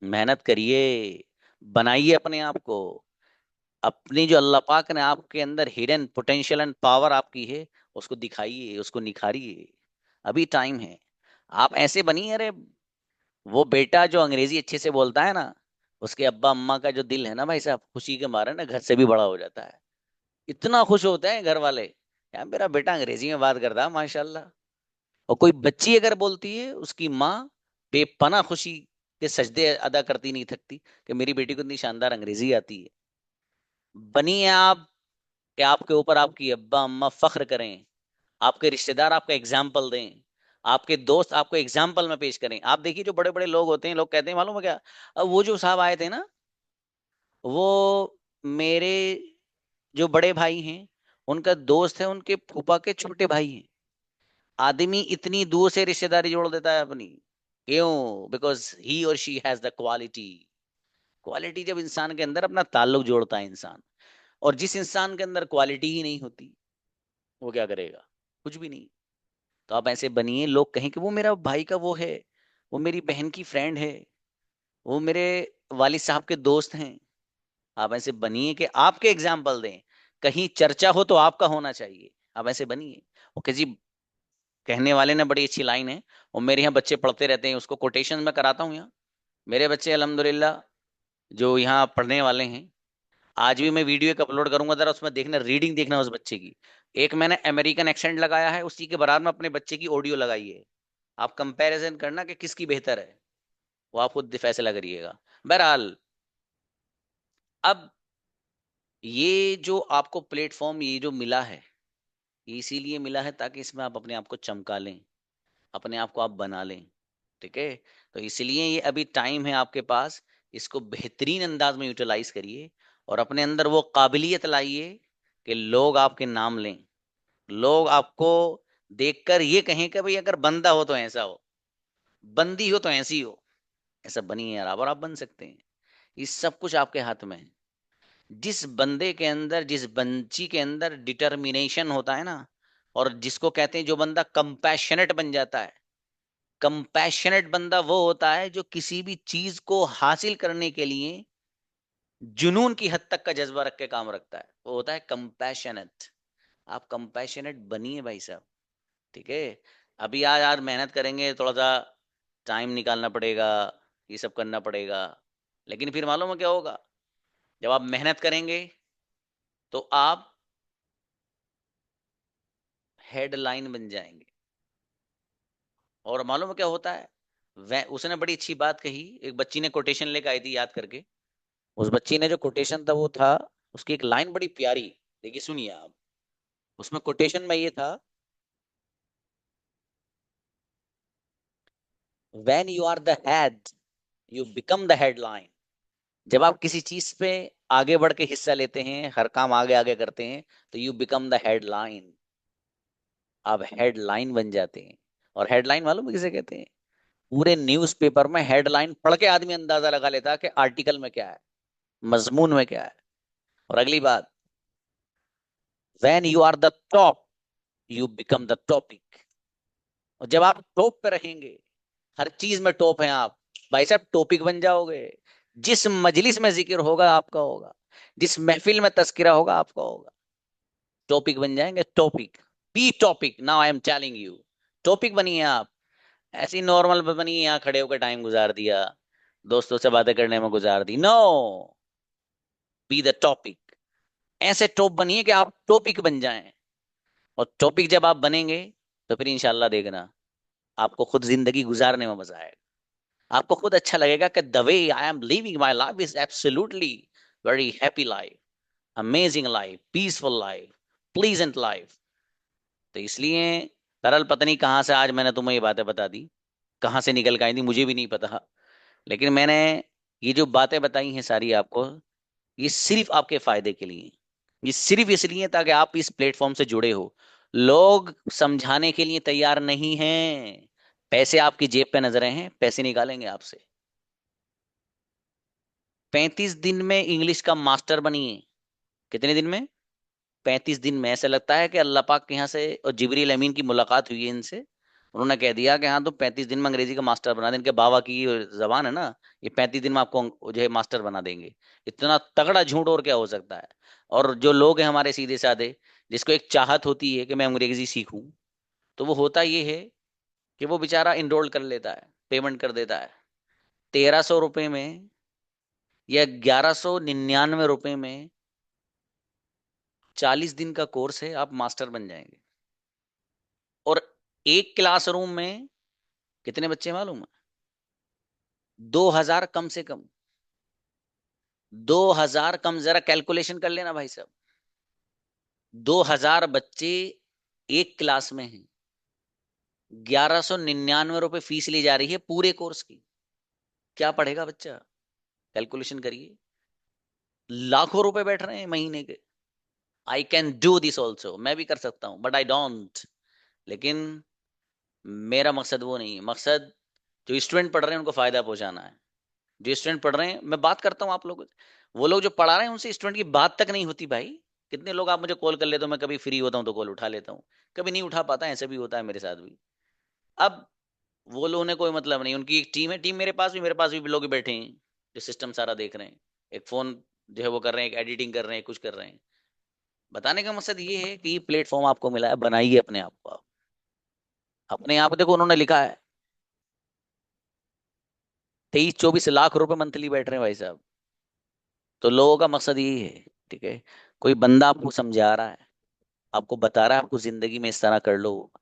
मेहनत करिए, बनाइए अपने आप को, अपनी जो अल्लाह पाक ने आपके अंदर हिडन पोटेंशियल एंड पावर आपकी है, उसको दिखाइए, उसको निखारिए, अभी टाइम है। आप ऐसे बनिए, अरे वो बेटा जो अंग्रेजी अच्छे से बोलता है ना, उसके अब्बा अम्मा का जो दिल है ना भाई साहब, खुशी के मारे ना घर से भी बड़ा हो जाता है। इतना खुश होते हैं घर वाले, यार मेरा बेटा अंग्रेजी में बात करता है माशाल्लाह। और कोई बच्ची अगर बोलती है, उसकी माँ बेपना खुशी के सजदे अदा करती नहीं थकती कि मेरी बेटी को इतनी शानदार अंग्रेजी आती है। बनिए आप कि आपके ऊपर आपकी अब्बा अम्मा फख्र करें, आपके रिश्तेदार आपका एग्जाम्पल दें, आपके दोस्त आपको एग्जाम्पल में पेश करें। आप देखिए जो बड़े बड़े लोग होते हैं, लोग कहते हैं मालूम है क्या, अब वो जो साहब आए थे ना, वो मेरे जो बड़े भाई हैं, उनका दोस्त है, उनके फूफा के छोटे भाई हैं। आदमी इतनी दूर से रिश्तेदारी जोड़ देता है अपनी, क्यों? बिकॉज ही और she has the quality. Quality जब इंसान के अंदर, अपना ताल्लुक जोड़ता है इंसान। और जिस इंसान के अंदर क्वालिटी ही नहीं होती, वो क्या करेगा? कुछ भी नहीं। तो आप ऐसे बनिए, लोग कहें कि वो मेरा भाई का वो है, वो मेरी बहन की फ्रेंड है, वो मेरे वालिद साहब के दोस्त हैं। आप ऐसे बनिए कि आपके एग्जाम्पल दें, कहीं चर्चा हो तो आपका होना चाहिए। आप ऐसे बनिए। ओके जी, कहने वाले ने बड़ी अच्छी लाइन है, और मेरे यहाँ बच्चे पढ़ते रहते हैं, उसको कोटेशन में कराता हूँ यहाँ। मेरे बच्चे अल्हम्दुलिल्लाह जो यहाँ पढ़ने वाले हैं, आज भी मैं वीडियो एक अपलोड करूंगा, जरा उसमें देखना, रीडिंग देखना उस बच्चे की। एक मैंने अमेरिकन एक्सेंट लगाया है, उसी के बराबर में अपने बच्चे की ऑडियो लगाई है। आप कंपैरिजन करना कि किसकी बेहतर है, वो आप खुद फैसला करिएगा। बहरहाल अब ये जो आपको प्लेटफॉर्म ये जो मिला है, ये इसीलिए मिला है ताकि इसमें आप अपने आप को चमका लें, अपने आप को आप बना लें, ठीक है। तो इसलिए ये अभी टाइम है आपके पास, इसको बेहतरीन अंदाज में यूटिलाइज करिए और अपने अंदर वो काबिलियत लाइए कि लोग आपके नाम लें, लोग आपको देखकर ये कहें कि भाई अगर बंदा हो तो ऐसा हो, बंदी हो तो ऐसी हो, ऐसा बनिए यार आप, और आप बन सकते हैं। ये सब कुछ आपके हाथ में है। जिस बंदे के अंदर, जिस बंची के अंदर डिटर्मिनेशन होता है ना, और जिसको कहते हैं जो बंदा कंपैशनेट बन जाता है, कंपैशनेट बंदा वो होता है जो किसी भी चीज को हासिल करने के लिए जुनून की हद तक का जज्बा रख के काम रखता है, वो होता है कंपैशनेट। आप कंपैशनेट बनिए भाई साहब, ठीक है। अभी आज यार मेहनत करेंगे, थोड़ा सा टाइम निकालना पड़ेगा, ये सब करना पड़ेगा, लेकिन फिर मालूम है क्या होगा, जब आप मेहनत करेंगे तो आप हेडलाइन बन जाएंगे। और मालूम है क्या होता है, वह उसने बड़ी अच्छी बात कही, एक बच्ची ने कोटेशन लेकर आई थी याद करके। उस बच्ची ने जो कोटेशन था वो था, उसकी एक लाइन बड़ी प्यारी, देखिए सुनिए आप। उसमें कोटेशन में ये था, when you are the head you become the headline. जब आप किसी चीज पे आगे बढ़ के हिस्सा लेते हैं, हर काम आगे आगे करते हैं, तो यू बिकम द हेडलाइन, आप हेडलाइन बन जाते हैं। और हेडलाइन मालूम है किसे कहते हैं? पूरे न्यूज़पेपर में हेडलाइन पढ़ के आदमी अंदाजा लगा लेता है कि आर्टिकल में क्या है, मजमून में क्या है। और अगली बात, when you are the top you become the topic. और जब आप टॉप पे रहेंगे, हर चीज में टॉप हैं आप, भाई साहब टॉपिक बन जाओगे। जिस मजलिस में जिक्र होगा आपका होगा, जिस महफिल में तस्करा होगा आपका होगा, टॉपिक बन जाएंगे। Topic, be topic, now I am telling you, topic बनिए आप। ऐसी नॉर्मल बनिए, यहाँ खड़े होकर टाइम गुजार दिया, दोस्तों से बातें करने में गुजार दी, नो, बी द टॉपिक। ऐसे टॉप बनिए कि आप टॉपिक बन जाएं। और टॉपिक जब आप बनेंगे तो फिर इंशाल्लाह देखना, आपको खुद जिंदगी गुजारने में मजा आएगा। आपको खुद अच्छा लगेगा कि the way I am living my life is absolutely very happy life, amazing life, peaceful life, pleasant life. तो इसलिए तरल, पता नहीं कहाँ से आज मैंने तुम्हें ये बातें बता दी, कहाँ से निकल के आई थी मुझे भी नहीं पता, लेकिन मैंने ये जो बातें बताई हैं सारी आपको, ये सिर्फ आपके फायदे के लिए, ये सिर्फ इसलिए ताकि आप इस प्लेटफॉर्म से जुड़े हो। लोग समझाने के लिए तैयार नहीं हैं, पैसे आपकी जेब पे नजरें हैं, पैसे निकालेंगे आपसे। 35 दिन में इंग्लिश का मास्टर बनिए। कितने दिन में? 35 दिन में। ऐसा लगता है कि अल्लाह पाक के यहाँ से और जिब्रील अमीन की मुलाकात हुई है इनसे, उन्होंने कह दिया कि हाँ, तो 35 दिन में अंग्रेजी का मास्टर बना दें। इनके बाबा की ये जबान है ना, ये 35 दिन में आपको जो है मास्टर बना देंगे। इतना तगड़ा झूठ और क्या हो सकता है। और जो लोग हैं हमारे सीधे साधे, जिसको एक चाहत होती है कि मैं अंग्रेजी सीखूं, तो वो होता ये है कि वो बेचारा इनरोल कर लेता है, पेमेंट कर देता है 1300 रुपये में या 1199 रुपये में। 40 दिन का कोर्स है, आप मास्टर बन जाएंगे। और एक क्लासरूम में कितने बच्चे मालूम है? 2000 कम से कम, 2000 कम, जरा कैलकुलेशन कर लेना भाई साहब। 2000 बच्चे एक क्लास में हैं, 1199 रुपये फीस ली जा रही है पूरे कोर्स की। क्या पढ़ेगा बच्चा? कैलकुलेशन करिए, लाखों रुपए बैठ रहे हैं महीने के। I can do this also, मैं भी कर सकता हूं, बट आई डोंट। लेकिन मेरा मकसद वो नहीं है। मकसद जो स्टूडेंट पढ़ रहे हैं उनको फायदा पहुंचाना है। जो स्टूडेंट पढ़ रहे हैं, मैं बात करता हूँ आप लोग, वो लोग जो पढ़ा रहे हैं उनसे स्टूडेंट की बात तक नहीं होती भाई। कितने लोग आप मुझे कॉल कर लेते हो, मैं कभी फ्री होता हूँ तो कॉल उठा लेता हूँ, कभी नहीं उठा पाता, ऐसा भी होता है मेरे साथ भी। अब वो लोगों ने कोई मतलब नहीं, उनकी एक टीम है, टीम मेरे पास भी लोग बैठे हैं जो सिस्टम सारा देख रहे हैं, एक फोन जो है वो कर रहे हैं, एक एडिटिंग कर रहे हैं, कुछ कर रहे हैं। बताने का मकसद ये है कि ये प्लेटफॉर्म आपको मिला है, बनाइए अपने आप को आप। अपने आप देखो, उन्होंने लिखा है 23-24 लाख रुपए मंथली बैठ रहे हैं भाई साहब। तो लोगों का मकसद यही है, ठीक है। कोई बंदा आपको समझा रहा है, आपको बता रहा है आपको जिंदगी में इस तरह कर लो,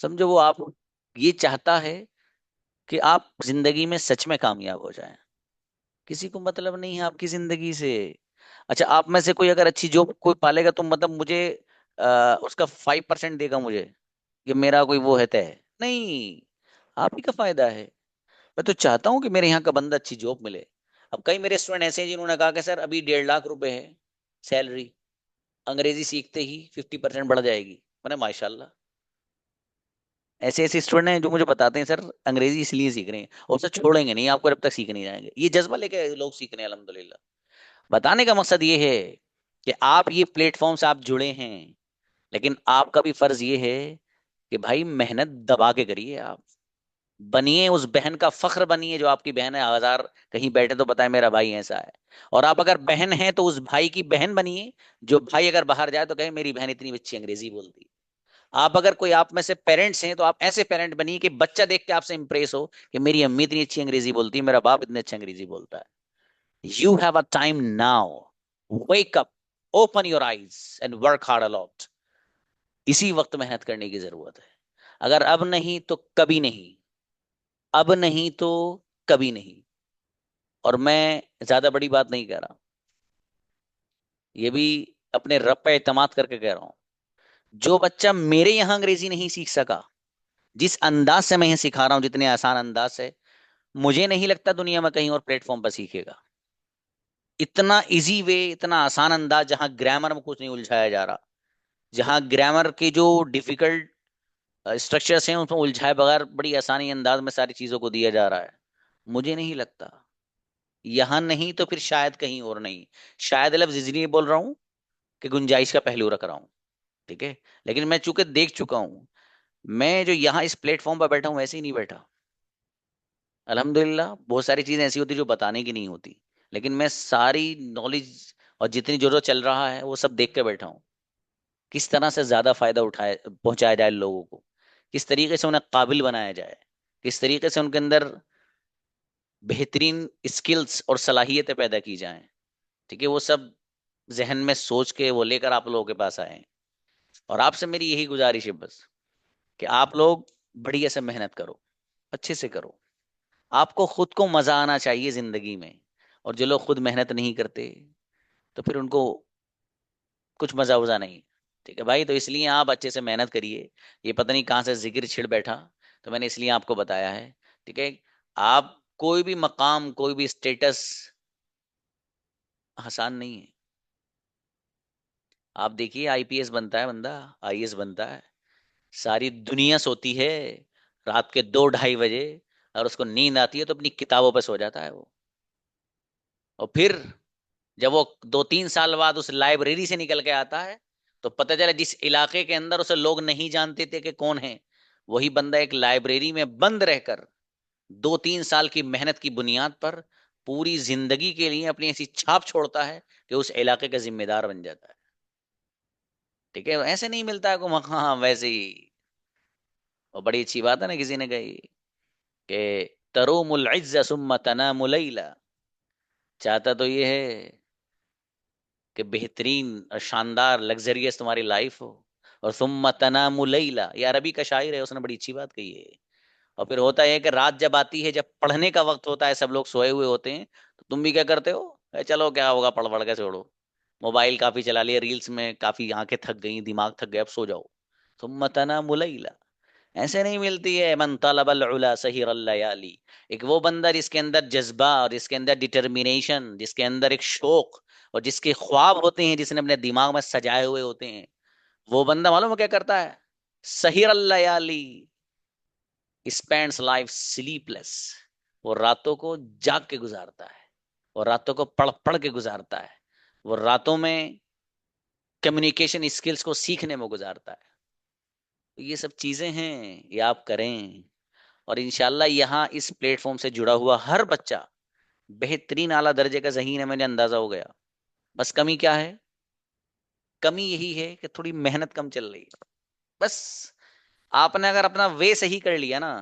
समझो वो आप ये चाहता है कि आप जिंदगी में सच में कामयाब हो जाएं। किसी को मतलब नहीं है आपकी जिंदगी से। अच्छा, आप में से कोई अगर अच्छी जॉब कोई पालेगा तो मतलब मुझे उसका 5% देगा मुझे, कि मेरा कोई वो है तय नहीं, आप ही का फायदा है। मैं तो चाहता हूँ कि मेरे यहाँ का बंदा अच्छी जॉब मिले। अब कई मेरे स्टूडेंट ऐसे हैं जिन्होंने कहा कि सर अभी 1.5 लाख रुपए है सैलरी, अंग्रेजी सीखते ही 50% बढ़ जाएगी। मैंने माशाल्लाह, ऐसे ऐसे स्टूडेंट हैं जो मुझे बताते हैं सर अंग्रेजी इसलिए सीख रहे हैं और सर छोड़ेंगे नहीं आपको जब तक सीख नहीं जाएंगे। ये जज्बा लेके लोग सीख रहे हैं अल्हम्दुलिल्लाह। बताने का मकसद ये है कि आप ये प्लेटफॉर्म से आप जुड़े हैं, लेकिन आपका भी फर्ज ये है कि भाई मेहनत दबा के करिए। आप बनिए उस बहन का फख्र बनिए जो आपकी बहन है, 1000 कहीं बैठे तो बताए मेरा भाई ऐसा है। और आप अगर बहन है तो उस भाई की बहन बनिए, जो भाई अगर बाहर जाए तो कहे मेरी बहन इतनी अच्छी अंग्रेजी बोलती है। आप अगर कोई आप में से पेरेंट्स हैं तो आप ऐसे पेरेंट बनिए कि बच्चा देख के आपसे इंप्रेस हो कि मेरी अम्मी इतनी अच्छी अंग्रेजी बोलती है, मेरा बाप इतनी अच्छी अंग्रेजी बोलता है। You have a time now, wake up, open your eyes and work hard a lot. इसी वक्त मेहनत करने की जरूरत है। अगर अब नहीं तो कभी नहीं, अब नहीं तो कभी नहीं। और मैं ज्यादा बड़ी बात नहीं कह रहा, ये भी अपने रब पे एतमाद करके कह रहा हूं। जो बच्चा मेरे यहां अंग्रेजी नहीं सीख सका, जिस अंदाज से मैं ये सिखा रहा हूं, जितने आसान अंदाज से, मुझे नहीं लगता दुनिया में कहीं और प्लेटफॉर्म पर सीखेगा। इतना इजी वे, इतना आसान अंदाज, जहां ग्रामर में कुछ नहीं उलझाया जा रहा, जहां ग्रामर के जो डिफिकल्ट स्ट्रक्चर्स हैं उसमें उलझाए बगैर बड़ी आसानी अंदाज में सारी चीजों को दिया जा रहा है। मुझे नहीं लगता, यहां नहीं तो फिर शायद कहीं और नहीं। शायद लफ्ज इसलिए बोल रहा हूं कि गुंजाइश का पहलू रख रहा हूं, ठीक है। लेकिन मैं चूंकि देख चुका हूं, मैं जो यहाँ इस प्लेटफॉर्म पर बैठा हूं ऐसे ही नहीं बैठा। अल्हम्दुलिल्लाह बहुत सारी चीजें ऐसी होती जो बताने की नहीं होती, लेकिन मैं सारी नॉलेज और जितनी जरूरत चल रहा है वो सब देख के बैठा हूँ। किस तरह से ज्यादा फायदा उठाए पहुंचाया जाए लोगों को, किस तरीके से उन्हें काबिल बनाया जाए, किस तरीके से उनके अंदर बेहतरीन स्किल्स और सलाहियतें पैदा की जाएं, ठीक है। वो सब जहन में सोच के वो लेकर आप लोगों के पास आए हैं। और आपसे मेरी यही गुजारिश है बस, कि आप लोग बढ़िया से मेहनत करो, अच्छे से करो। आपको खुद को मजा आना चाहिए जिंदगी में। और जो लोग खुद मेहनत नहीं करते तो फिर उनको कुछ मजा वजा नहीं, ठीक है भाई। तो इसलिए आप अच्छे से मेहनत करिए। ये पता नहीं कहाँ से जिक्र छिड़ बैठा, तो मैंने इसलिए आपको बताया है, ठीक है। आप कोई भी मकाम, कोई भी स्टेटस आसान नहीं है। आप देखिए आईपीएस बनता है बंदा, आईएएस बनता है, सारी दुनिया सोती है रात के 2-2:30 बजे, और उसको नींद आती है तो अपनी किताबों पर सो जाता है वो। और फिर जब वो 2-3 साल बाद उस लाइब्रेरी से निकल के आता है तो पता चला जिस इलाके के अंदर उसे लोग नहीं जानते थे कि कौन है, वही बंदा एक लाइब्रेरी में बंद रहकर 2-3 साल की मेहनत की बुनियाद पर पूरी जिंदगी के लिए अपनी ऐसी छाप छोड़ता है कि उस इलाके का जिम्मेदार बन जाता है, ठीक है। ऐसे नहीं मिलता है को, हाँ वैसे ही। और बड़ी अच्छी बात है ना, किसी ने कही कि तरूमुल इज्ज़ सुम्मा तनामुल लैला। चाहता तो ये है कि बेहतरीन और शानदार लग्जरियस तुम्हारी लाइफ हो, और सुम्मा तनामुल लैला, ये अरबी का शायर है, उसने बड़ी अच्छी बात कही है। और फिर होता है कि रात जब आती है, जब पढ़ने का वक्त होता है, सब लोग सोए हुए होते हैं, तो तुम भी क्या करते हो, चलो क्या होगा पढ़ पढ़ के छोड़ो, मोबाइल काफी चला लिया, रील्स में काफी आंखें थक गई, दिमाग थक गया, अब सो जाओ। तुम मतना मुलैला, ऐसे नहीं मिलती है। मन तलबल उला सहिर लयाली, एक वो बंदा जिसके अंदर जज्बा और जिसके अंदर डिटर्मिनेशन, जिसके अंदर एक शौक और जिसके ख्वाब होते हैं, जिसने अपने दिमाग में सजाए हुए होते हैं, वो बंदा मालूम है क्या करता है, सहिर लयाली स्पेंड्स लाइफ स्लीपलेस, वो रातों को जाग के गुजारता है, वो रातों को पढ़ पढ़ के गुजारता है, वो रातों में कम्युनिकेशन स्किल्स को सीखने में गुजारता है। तो ये सब चीजें हैं, ये आप करें। और इंशाल्लाह यहाँ इस प्लेटफॉर्म से जुड़ा हुआ हर बच्चा बेहतरीन आला दर्जे का ज़हीन है, मैंने अंदाजा हो गया। बस कमी क्या है, कमी यही है कि थोड़ी मेहनत कम चल रही है। बस आपने अगर अपना वे सही कर लिया ना,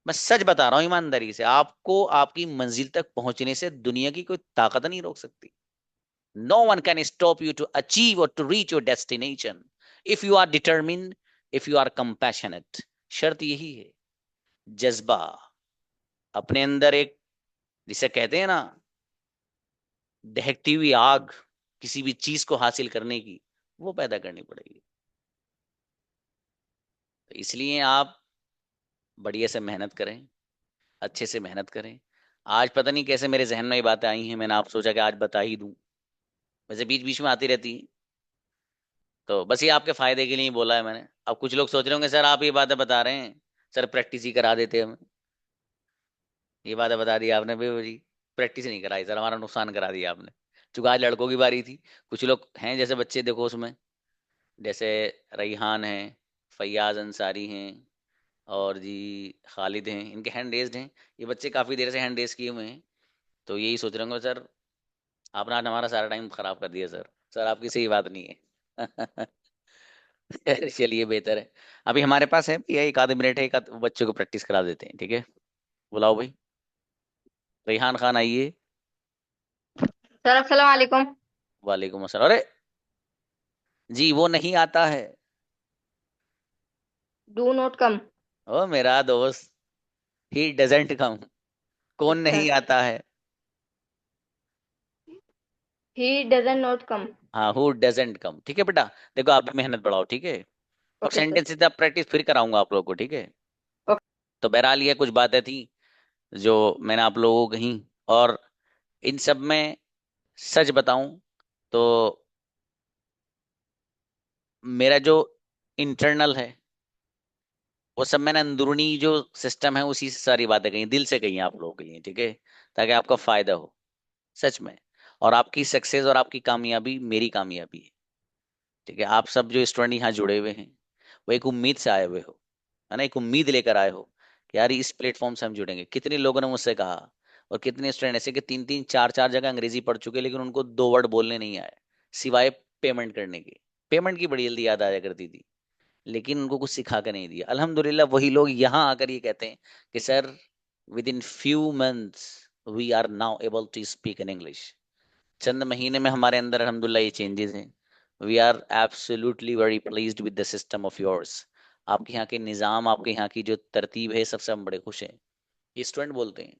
मैं सच बता रहा हूं ईमानदारी से, आपको आपकी मंजिल तक पहुंचने से दुनिया की कोई ताकत नहीं रोक सकती। No one can stop you to achieve और to reach your destination. If you are determined, if you are compassionate, शर्त यही है, जज्बा अपने अंदर एक, जिसे कहते हैं ना दहकती हुई आग किसी भी चीज को हासिल करने की, वो पैदा करनी पड़ेगी। तो इसलिए आप बढ़िया से मेहनत करें, अच्छे से मेहनत करें। आज पता नहीं कैसे मेरे जहन में ये बातें आई हैं, मैंने आप सोचा कि आज बता ही दूं, वैसे बीच बीच में आती रहती हैं, तो बस ये आपके फायदे के लिए ही बोला है मैंने। अब कुछ लोग सोच रहे होंगे सर आप ये बातें बता रहे हैं, सर प्रैक्टिस ही करा देते हमें। ये बातें बता दी आपने जी, प्रैक्टिस नहीं कराई सर, हमारा नुकसान करा दिया आपने। चूंकि आज लड़कों की बारी थी, कुछ लोग हैं जैसे बच्चे देखो उसमें, जैसे रईहान हैं, फैयाज अंसारी हैं, और जी खालिद हैं, इनके हैंड रेज्ड हैं। ये बच्चे काफ़ी देर से हैंड रेज किए हुए हैं, तो यही सोच रहे होंगे सर आपने आज हमारा सारा टाइम खराब कर दिया सर। सर आपकी सही बात नहीं है। चलिए बेहतर है, अभी हमारे पास है ये एक आधे मिनट है, एक आध बच्चों को प्रैक्टिस करा देते हैं, ठीक है? बुलाओ भाई, रेहान खान आइए। सर अस्सलाम वालेकुम। वालेकुम अस्सलाम। अरे जी वो नहीं आता है। Do not come. ओ मेरा दोस्त, ही डजंट कम। कौन नहीं आता है? He doesn't not come. हाँ, हु डजंट कम। ठीक है बेटा, देखो आप भी मेहनत बढ़ाओ, ठीक है? अब ओके सर। सेंटेंस आप प्रैक्टिस फिर कराऊंगा आप लोगों को, ठीक है? ओके। तो बहरहाल ये कुछ बातें थी जो मैंने आप लोगों को कही, और इन सब में सच बताऊं तो मेरा जो इंटरनल है वो सब मैंने अंदरूनी जो सिस्टम है उसी से सारी बातें कही, दिल से कही आप लोगों के लिए, ठीक है? ताकि आपका फायदा हो सच में, और आपकी सक्सेस और आपकी कामयाबी मेरी कामयाबी है, ठीक है? आप सब जो स्टूडेंट यहाँ जुड़े हुए हैं वो एक उम्मीद से आए हुए हो, है ना, एक उम्मीद लेकर आए हो कि यार इस प्लेटफॉर्म से हम जुड़ेंगे। कितने लोगों ने मुझसे कहा, और कितने स्टूडेंट ऐसे कि 3-3 4-4 जगह अंग्रेजी पढ़ चुके, लेकिन उनको 2 वर्ड बोलने नहीं आए सिवाय पेमेंट करने के। पेमेंट की बड़ी जल्दी याद आया करती थी, लेकिन उनको कुछ सिखा कर नहीं दिया। अल्हम्दुलिल्लाह वही लोग यहाँ आकर ये कहते हैं कि sir within few months we are now able to speak in English. चंद महीने में हमारे अंदर अल्हम्दुलिल्लाह ये चेंजेस हैं। We are absolutely very pleased with the system of yours. आपके यहाँ के निज़ाम, आपके यहाँ की जो तरतीब है, सबसे हम बड़े खुश हैं, ये स्टूडेंट बोलते हैं,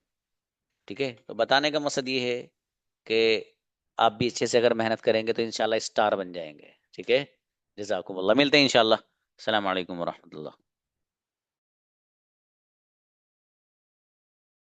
ठीक है? तो बताने का मकसद ये है कि आप भी अच्छे से अगर मेहनत करेंगे तो इंशाल्लाह स्टार बन जाएंगे, ठीक है? जज़ाकुमुल्लाह, मिलते हैं इंशाल्लाह। अस्सलाम वालेकुम वरहमतुल्लाह।